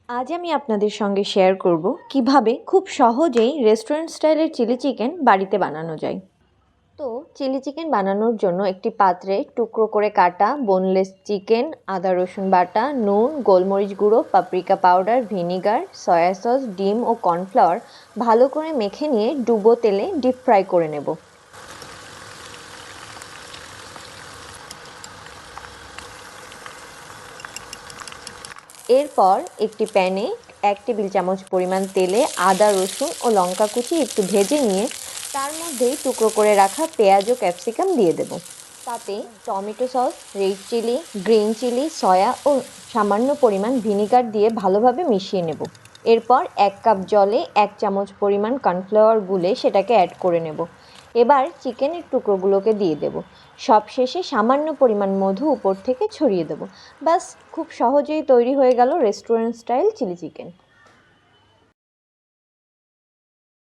আজ আমি আপনাদের সঙ্গে শেয়ার করব কিভাবে খুব সহজেই রেস্টুরেন্ট স্টাইলের চিলি চিকেন বাড়িতে বানানো যায়। তো চিলি চিকেন বানানোর জন্য একটি পাত্রে টুকরো করে কাটা বোনলেস চিকেন, আদা রসুন বাটা, নুন, গোলমরিচ গুঁড়ো, paprika powder, vinegar, soya sauce, ডিম ও কর্নফ্লাওয়ার ভালো করে মেখে নিয়ে ডুবো তেলে ডিপ ফ্রাই করে নেব। এরপর একটি প্যানে 1 টেবিল চামচ পরিমাণ তেলে আদা রসুন ও লঙ্কা কুচি একটু ভেজে নিয়ে তার মধ্যেই টুকরো করে রাখা পেঁয়াজ ও ক্যাপসিকাম দিয়ে দেব। তাতে tomato sauce, red chilli, green chilli, soya ও সামান্য পরিমাণ ভিনিগার দিয়ে ভালোভাবে মিশিয়ে নেব। এরপর 1 কাপ জলে 1 চামচ পরিমাণ কর্নফ্লাওয়ার গুলে সেটাকে অ্যাড করে নেব। এবার চিকেনের টুকরোগুলোকে দিয়ে দেব। সবশেষে সামান্য পরিমাণ মধু উপর থেকে ছড়িয়ে দেব। ব্যাস, খুব সহজেই তৈরি হয়ে গেল রেস্টুরেন্ট স্টাইল চিলি চিকেন।